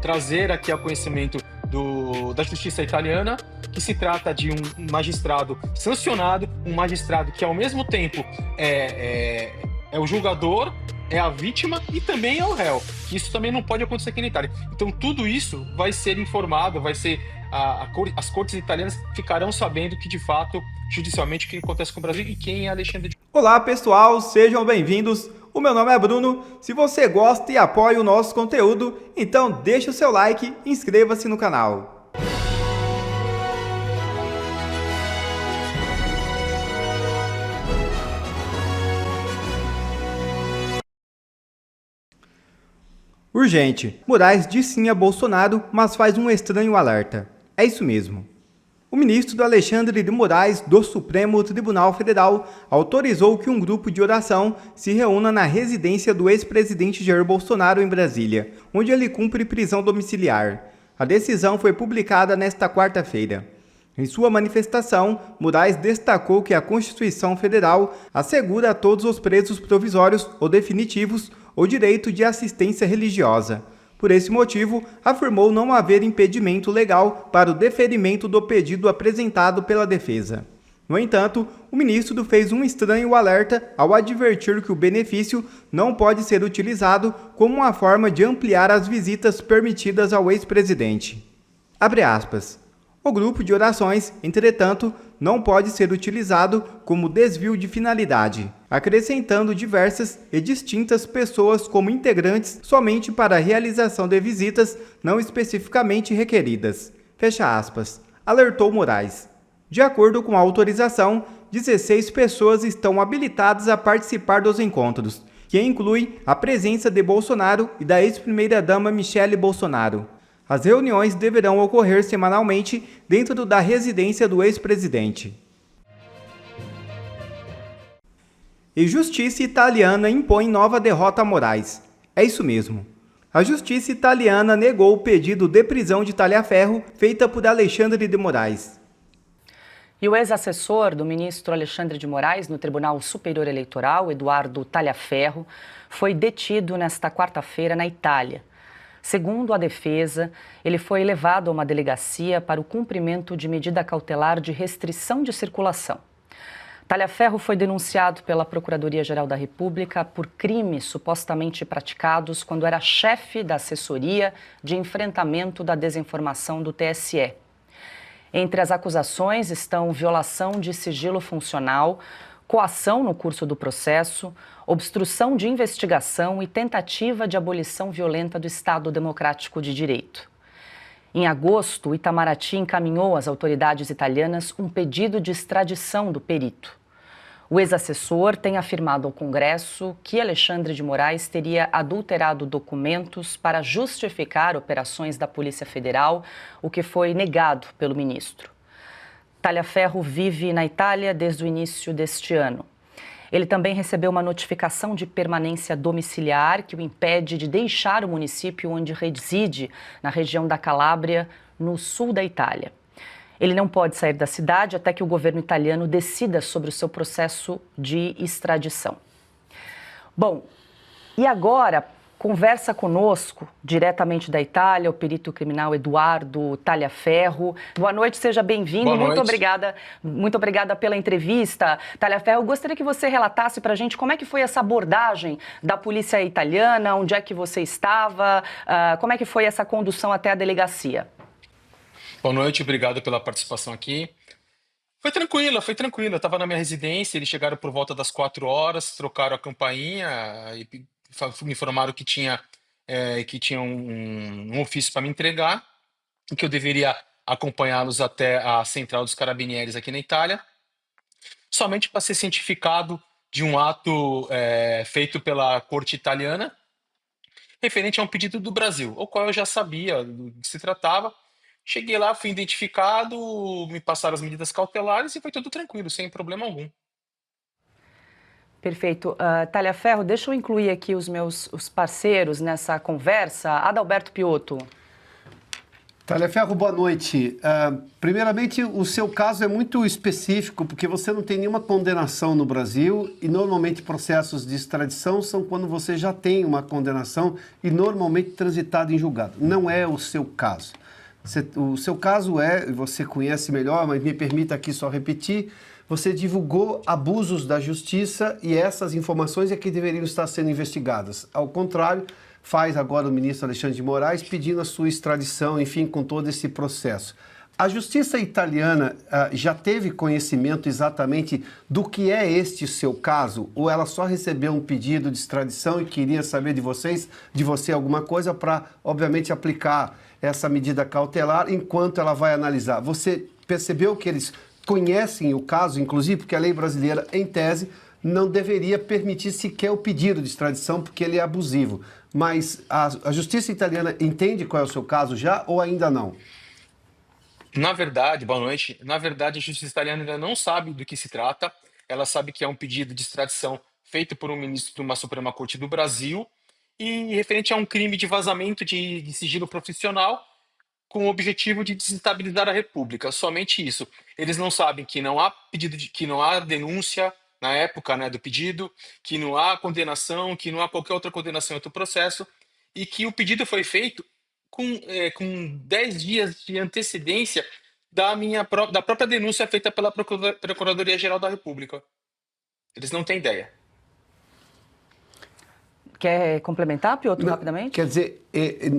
trazer aqui ao conhecimento da justiça italiana que se trata de um magistrado sancionado, um magistrado que ao mesmo tempo é o julgador, é a vítima e também é o réu. Isso também não pode acontecer aqui na Itália. Então tudo isso vai ser informado, vai ser as cortes italianas ficarão sabendo que de fato, judicialmente, o que acontece com o Brasil e quem é Alexandre de... Olá pessoal, sejam bem-vindos. O meu nome é Bruno. Se você gosta e apoia o nosso conteúdo, então deixa o seu like e inscreva-se no canal. Urgente. Moraes diz sim a Bolsonaro, mas faz um estranho alerta. É isso mesmo. O ministro Alexandre de Moraes, do Supremo Tribunal Federal, autorizou que um grupo de oração se reúna na residência do ex-presidente Jair Bolsonaro em Brasília, onde ele cumpre prisão domiciliar. A decisão foi publicada nesta quarta-feira. Em sua manifestação, Moraes destacou que a Constituição Federal assegura a todos os presos provisórios ou definitivos o direito de assistência religiosa. Por esse motivo, afirmou não haver impedimento legal para o deferimento do pedido apresentado pela defesa. No entanto, o ministro fez um estranho alerta ao advertir que o benefício não pode ser utilizado como uma forma de ampliar as visitas permitidas ao ex-presidente. Abre aspas. O grupo de orações, entretanto, não pode ser utilizado como desvio de finalidade, acrescentando diversas e distintas pessoas como integrantes somente para a realização de visitas não especificamente requeridas. Fecha aspas, alertou Moraes. De acordo com a autorização, 16 pessoas estão habilitadas a participar dos encontros, que inclui a presença de Bolsonaro e da ex-primeira-dama Michele Bolsonaro. As reuniões deverão ocorrer semanalmente dentro da residência do ex-presidente. E justiça italiana impõe nova derrota a Moraes. É isso mesmo. A justiça italiana negou o pedido de prisão de Taliaferro feita por Alexandre de Moraes. E o ex-assessor do ministro Alexandre de Moraes no Tribunal Superior Eleitoral, Eduardo Taliaferro, foi detido nesta quarta-feira na Itália. Segundo a defesa, ele foi levado a uma delegacia para o cumprimento de medida cautelar de restrição de circulação. Taliaferro foi denunciado pela Procuradoria-Geral da República por crimes supostamente praticados quando era chefe da assessoria de enfrentamento da desinformação do TSE. Entre as acusações estão violação de sigilo funcional, coação no curso do processo, obstrução de investigação e tentativa de abolição violenta do Estado Democrático de Direito. Em agosto, o Itamaraty encaminhou às autoridades italianas um pedido de extradição do perito. O ex-assessor tem afirmado ao Congresso que Alexandre de Moraes teria adulterado documentos para justificar operações da Polícia Federal, o que foi negado pelo ministro. Taliaferro vive na Itália desde o início deste ano. Ele também recebeu uma notificação de permanência domiciliar que o impede de deixar o município onde reside, na região da Calábria, no sul da Itália. Ele não pode sair da cidade até que o governo italiano decida sobre o seu processo de extradição. Bom, e agora conversa conosco, diretamente da Itália, o perito criminal Eduardo Taliaferro. Boa noite, seja bem-vindo. Muito obrigada pela entrevista. Taliaferro, eu gostaria que você relatasse para a gente como é que foi essa abordagem da polícia italiana, onde é que você estava, como é que foi essa condução até a delegacia? Boa noite, obrigado pela participação aqui. Foi tranquila. Eu estava na minha residência, eles chegaram por volta das 4 horas, trocaram a campainha e me informaram que tinha um ofício para me entregar e que eu deveria acompanhá-los até a central dos Carabinieri aqui na Itália, somente para ser cientificado de um ato feito pela corte italiana, referente a um pedido do Brasil, o qual eu já sabia do que se tratava. Cheguei lá, fui identificado, me passaram as medidas cautelares e foi tudo tranquilo, sem problema algum. Perfeito. Taliaferro, deixa eu incluir aqui os parceiros nessa conversa. Adalberto Piotto. Talhaferro, boa noite. Primeiramente, o seu caso é muito específico, porque você não tem nenhuma condenação no Brasil e normalmente processos de extradição são quando você já tem uma condenação e normalmente transitado em julgado. Não é o seu caso. O seu caso você conhece melhor, mas me permita aqui só repetir, você divulgou abusos da justiça e essas informações é que deveriam estar sendo investigadas. Ao contrário, faz agora o ministro Alexandre de Moraes pedindo a sua extradição, enfim, com todo esse processo. A justiça italiana já teve conhecimento exatamente do que é este seu caso? Ou ela só recebeu um pedido de extradição e queria saber de você alguma coisa para, obviamente, aplicar essa medida cautelar enquanto ela vai analisar? Você percebeu que eles conhecem o caso, inclusive, porque a lei brasileira, em tese, não deveria permitir sequer o pedido de extradição, porque ele é abusivo. Mas a justiça italiana entende qual é o seu caso já ou ainda não? Na verdade, boa noite. Na verdade, a justiça italiana ainda não sabe do que se trata. Ela sabe que é um pedido de extradição feito por um ministro de uma Suprema Corte do Brasil e referente a um crime de vazamento de sigilo profissional com o objetivo de desestabilizar a República. Somente isso. Eles não sabem que não há que não há denúncia na época, né, do pedido, que não há condenação, que não há qualquer outra condenação em outro processo, e que o pedido foi feito com 10 dias de antecedência da própria denúncia feita pela Procuradoria-Geral da República. Eles não têm ideia. Quer complementar, Piotr, rapidamente? Quer dizer,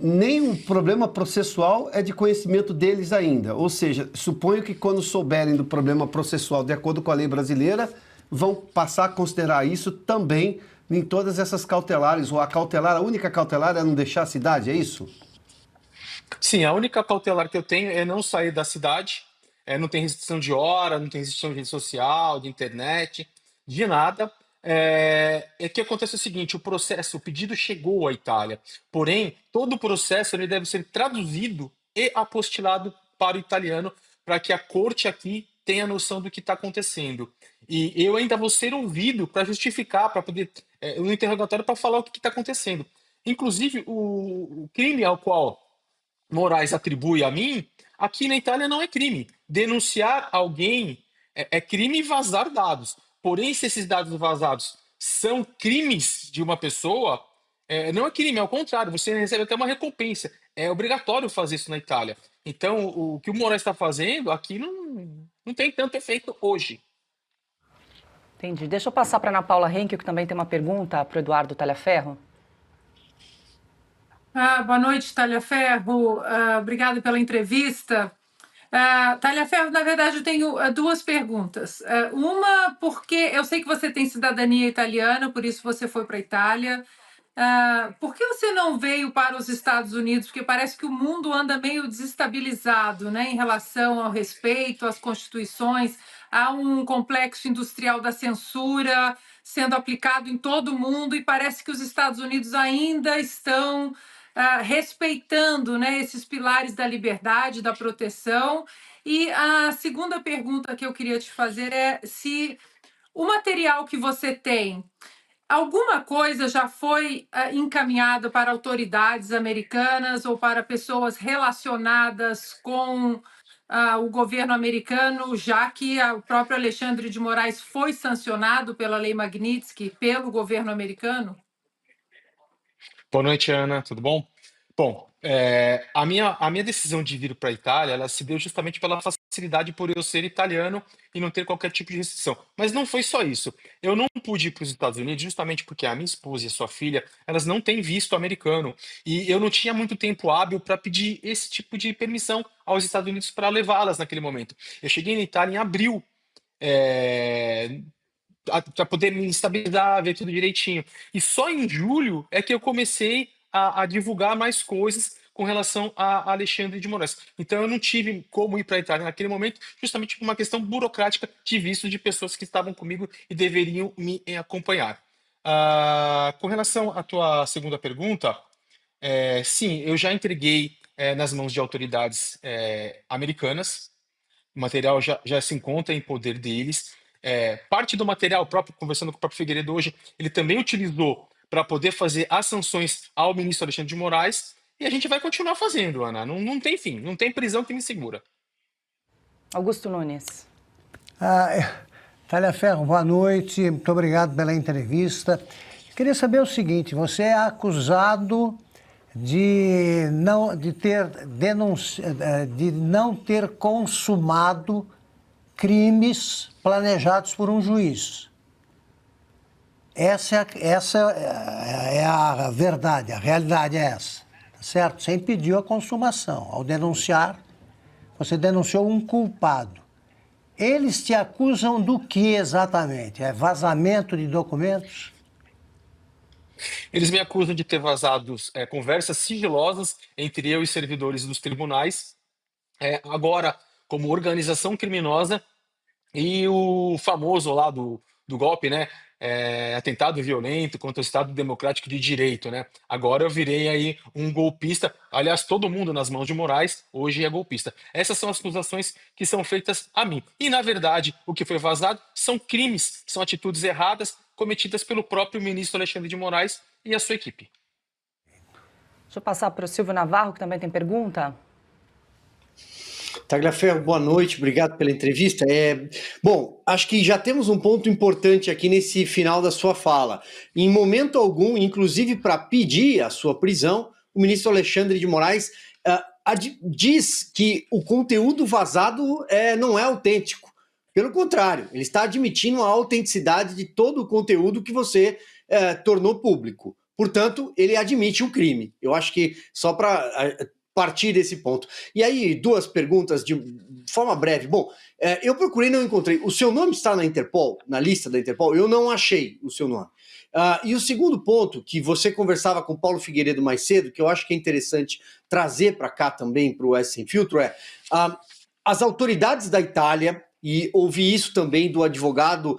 nem o problema processual é de conhecimento deles ainda. Ou seja, suponho que quando souberem do problema processual, de acordo com a lei brasileira, vão passar a considerar isso também em todas essas cautelares. Ou a única cautelar é não deixar a cidade, é isso? Sim, a única cautelar que eu tenho é não sair da cidade. Não tem restrição de hora, não tem restrição de rede social, de internet, de nada. Que acontece o seguinte: o pedido chegou à Itália, porém, todo o processo ele deve ser traduzido e apostilado para o italiano, para que a corte aqui tenha noção do que está acontecendo. E eu ainda vou ser ouvido para justificar, para poder, no interrogatório, para falar o que está acontecendo. Inclusive, o crime ao qual Moraes atribui a mim, aqui na Itália não é crime. Denunciar alguém é crime vazar dados. Porém, se esses dados vazados são crimes de uma pessoa, não é crime, ao contrário, você recebe até uma recompensa. É obrigatório fazer isso na Itália. Então, o que o Moraes está fazendo aqui não tem tanto efeito hoje. Entendi. Deixa eu passar para a Ana Paula Henkel, que também tem uma pergunta para o Eduardo Talhaferro. Boa noite, Talhaferro. Obrigada pela entrevista. Talhaferro, na verdade, eu tenho duas perguntas. Uma, porque eu sei que você tem cidadania italiana, por isso você foi para a Itália. Por que você não veio para os Estados Unidos? Porque parece que o mundo anda meio desestabilizado, né, em relação ao respeito às constituições. Há um complexo industrial da censura sendo aplicado em todo o mundo e parece que os Estados Unidos ainda estão respeitando, né, esses pilares da liberdade, da proteção. E a segunda pergunta que eu queria te fazer é se o material que você tem, alguma coisa já foi encaminhada para autoridades americanas ou para pessoas relacionadas com o governo americano, já que o próprio Alexandre de Moraes foi sancionado pela Lei Magnitsky pelo governo americano? Boa noite, Ana, tudo bom? Bom, a minha decisão de vir para a Itália, ela se deu justamente pela facilidade por eu ser italiano e não ter qualquer tipo de restrição. Mas não foi só isso. Eu não pude ir para os Estados Unidos justamente porque a minha esposa e a sua filha, elas não têm visto americano. E eu não tinha muito tempo hábil para pedir esse tipo de permissão aos Estados Unidos para levá-las naquele momento. Eu cheguei na Itália em abril, para poder me estabilizar, ver tudo direitinho. E só em julho é que eu comecei a divulgar mais coisas com relação a Alexandre de Moraes. Então eu não tive como ir para a Itália naquele momento, justamente por uma questão burocrática de visto de pessoas que estavam comigo e deveriam me acompanhar. Com relação à tua segunda pergunta, sim, eu já entreguei nas mãos de autoridades americanas. O material já se encontra em poder deles. Parte do material, próprio, conversando com o próprio Figueiredo hoje, ele também utilizou para poder fazer as sanções ao ministro Alexandre de Moraes, e a gente vai continuar fazendo, Ana. Não tem fim, não tem prisão que me segura. Augusto Nunes. Talhaferro, boa noite, muito obrigado pela entrevista. Queria saber o seguinte, você é acusado de não ter consumado crimes planejados por um juiz. Essa é a verdade, a realidade é essa, tá certo? Você impediu a consumação. Ao denunciar, você denunciou um culpado. Eles te acusam do que exatamente? É vazamento de documentos? Eles me acusam de ter vazado conversas sigilosas entre eu e servidores dos tribunais, agora como organização criminosa, e o famoso lá do golpe, né? Atentado violento contra o Estado Democrático de Direito, né? Agora eu virei aí um golpista. Aliás, todo mundo nas mãos de Moraes hoje é golpista. Essas são as acusações que são feitas a mim. E, na verdade, o que foi vazado são crimes, são atitudes erradas cometidas pelo próprio ministro Alexandre de Moraes e a sua equipe. Deixa eu passar para o Silvio Navarro, que também tem pergunta. Tagliaferro, boa noite, obrigado pela entrevista. Bom, acho que já temos um ponto importante aqui nesse final da sua fala. Em momento algum, inclusive para pedir a sua prisão, o ministro Alexandre de Moraes diz que o conteúdo vazado não é autêntico. Pelo contrário, ele está admitindo a autenticidade de todo o conteúdo que você tornou público. Portanto, ele admite um crime. Eu acho que só para partir desse ponto. E aí, duas perguntas de forma breve. Bom, eu procurei e não encontrei. O seu nome está na Interpol, na lista da Interpol? Eu não achei o seu nome. E o segundo ponto, que você conversava com Paulo Figueiredo mais cedo, que eu acho que é interessante trazer para cá também, para o S Sem Filtro, as autoridades da Itália, e ouvi isso também do advogado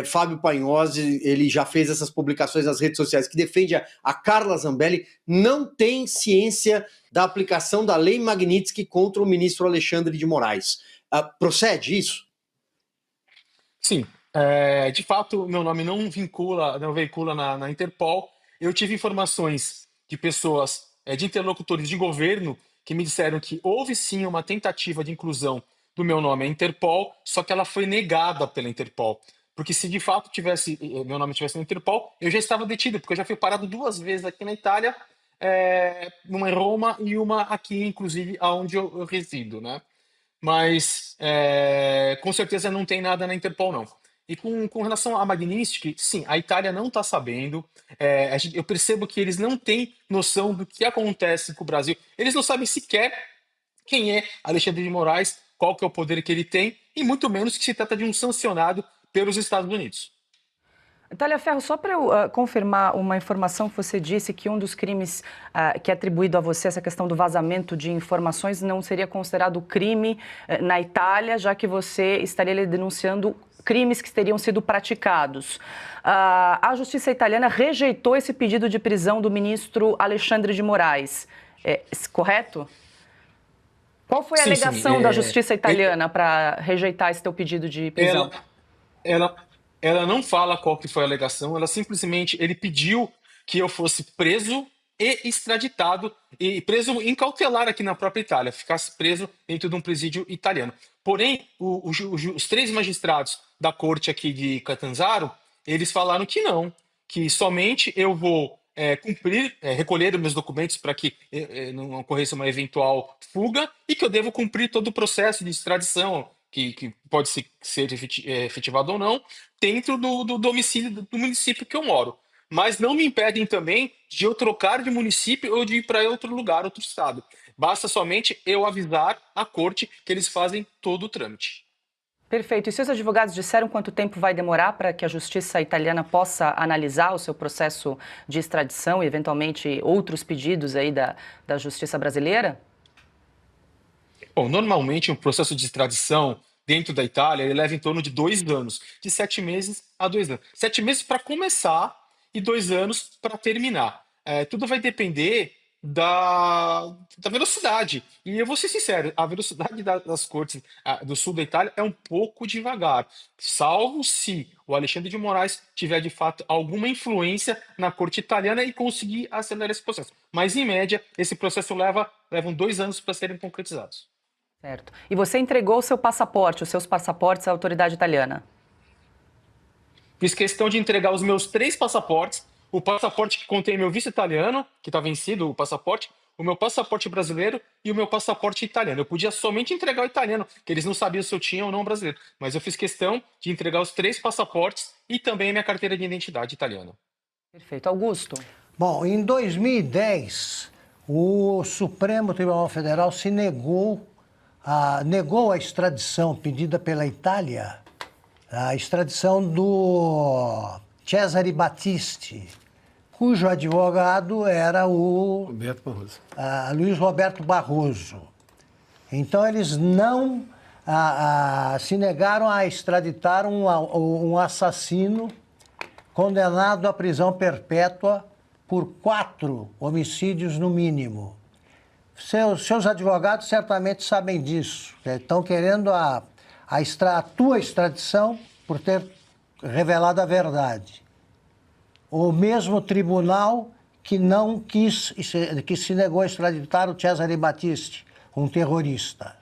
Fábio Pagnozzi, ele já fez essas publicações nas redes sociais, que defende a Carla Zambelli, não tem ciência da aplicação da Lei Magnitsky contra o ministro Alexandre de Moraes. Procede isso? Sim, de fato, meu nome não veicula na Interpol. Eu tive informações de pessoas, de interlocutores de governo, que me disseram que houve sim uma tentativa de inclusão do meu nome à Interpol, só que ela foi negada pela Interpol. Porque se de fato meu nome tivesse na Interpol, eu já estava detido, porque eu já fui parado 2 vezes aqui na Itália, uma em Roma e uma aqui, inclusive, onde eu resido, né? Mas com certeza não tem nada na Interpol, não. E com relação à Magnitsky, sim, a Itália não está sabendo. Eu percebo que eles não têm noção do que acontece com o Brasil. Eles não sabem sequer quem é Alexandre de Moraes, qual que é o poder que ele tem, e muito menos que se trata de um sancionado pelos Estados Unidos. Talhaferro, só para eu confirmar uma informação que você disse, que um dos crimes que é atribuído a você, essa questão do vazamento de informações, não seria considerado crime na Itália, já que você estaria denunciando crimes que teriam sido praticados. A justiça italiana rejeitou esse pedido de prisão do ministro Alexandre de Moraes, correto? Qual foi a alegação da justiça italiana para rejeitar esse teu pedido de prisão? Ela não fala qual que foi a alegação, ele pediu que eu fosse preso e extraditado, e preso em cautelar aqui na própria Itália, ficasse preso dentro de um presídio italiano. Porém, os 3 magistrados da corte aqui de Catanzaro, eles falaram que não, que somente eu vou recolher os meus documentos para que não ocorresse uma eventual fuga, e que eu devo cumprir todo o processo de extradição, que pode ser efetivado ou não, dentro do domicílio do município que eu moro. Mas não me impedem também de eu trocar de município ou de ir para outro lugar, outro estado. Basta somente eu avisar a corte que eles fazem todo o trâmite. Perfeito. E seus advogados disseram quanto tempo vai demorar para que a justiça italiana possa analisar o seu processo de extradição e, eventualmente, outros pedidos aí da justiça brasileira? Bom, normalmente um processo de extradição dentro da Itália ele leva em torno de 2 anos, de 7 meses a 2 anos. 7 meses para começar e 2 anos para terminar. Tudo vai depender da velocidade. E eu vou ser sincero, a velocidade das cortes do sul da Itália é um pouco devagar, salvo se o Alexandre de Moraes tiver de fato alguma influência na corte italiana e conseguir acelerar esse processo. Mas, em média, esse processo levam 2 anos para serem concretizados. Certo. E você entregou o seu passaporte, os seus passaportes à autoridade italiana? Fiz questão de entregar os meus 3 passaportes, o passaporte que contém meu visto italiano, que está vencido, o passaporte, o meu passaporte brasileiro e o meu passaporte italiano. Eu podia somente entregar o italiano, que eles não sabiam se eu tinha ou não o brasileiro. Mas eu fiz questão de entregar os 3 passaportes e também a minha carteira de identidade italiana. Perfeito. Augusto? Bom, em 2010, o Supremo Tribunal Federal negou a extradição pedida pela Itália, a extradição do Cesare Battisti, cujo advogado era o Luiz Roberto Barroso. Então, eles não se negaram a extraditar um assassino condenado à prisão perpétua por 4 homicídios no mínimo. Seus advogados certamente sabem disso. Estão querendo a tua extradição por ter revelado a verdade. O mesmo tribunal que se negou a extraditar o Cesare Battisti, um terrorista.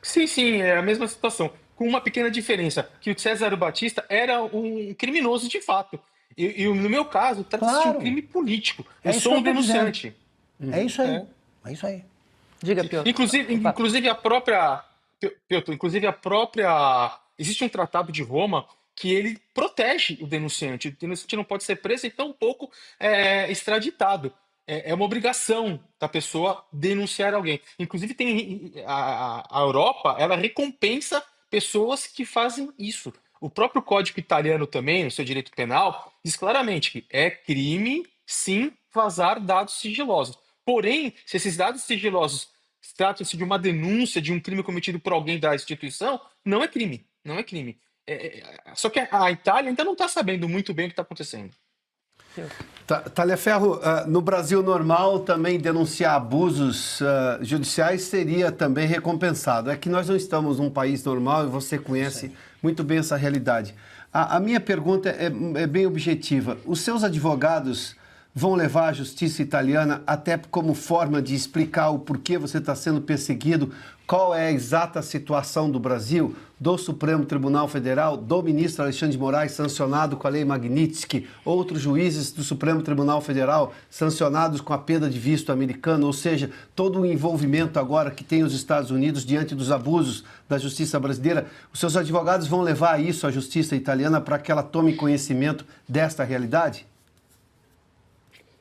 Sim, é a mesma situação, com uma pequena diferença, que o Cesare Battisti era um criminoso de fato. E no meu caso, trata-se de um crime político. Eu sou um denunciante. É isso aí. É isso aí. Diga, Piotr. Inclusive a própria... Piotr, existe um tratado de Roma que ele protege o denunciante. O denunciante não pode ser preso e tampouco extraditado. É uma obrigação da pessoa denunciar alguém. Inclusive, a Europa, ela recompensa pessoas que fazem isso. O próprio Código Italiano também, no seu direito penal, diz claramente que é crime, sim, vazar dados sigilosos. Porém, se esses dados sigilosos tratam-se de uma denúncia de um crime cometido por alguém da instituição, não é crime. Não é crime. Só que a Itália ainda não está sabendo muito bem o que está acontecendo. Taliaferro, no Brasil normal também denunciar abusos judiciais seria também recompensado. É que nós não estamos num país normal e você conhece muito bem essa realidade. A minha pergunta é bem objetiva. Os seus advogados vão levar a justiça italiana até como forma de explicar o porquê você está sendo perseguido, qual é a exata situação do Brasil, do Supremo Tribunal Federal, do ministro Alexandre de Moraes, sancionado com a Lei Magnitsky, outros juízes do Supremo Tribunal Federal sancionados com a perda de visto americano, ou seja, todo o envolvimento agora que tem os Estados Unidos diante dos abusos da justiça brasileira. Os seus advogados vão levar isso à justiça italiana para que ela tome conhecimento desta realidade?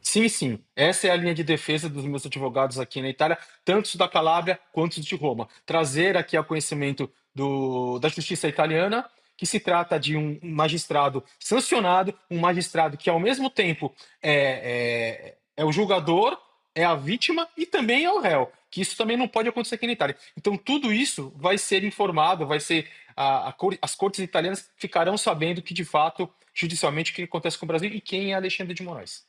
Sim. Essa é a linha de defesa dos meus advogados aqui na Itália, tanto os da Calábria quanto os de Roma. Trazer aqui ao conhecimento da justiça italiana que se trata de um magistrado sancionado, um magistrado que, ao mesmo tempo, é o julgador, é a vítima e também é o réu. Que isso também não pode acontecer aqui na Itália. Então, tudo isso vai ser informado, as cortes italianas ficarão sabendo que, de fato, judicialmente, o que acontece com o Brasil e quem é Alexandre de Moraes.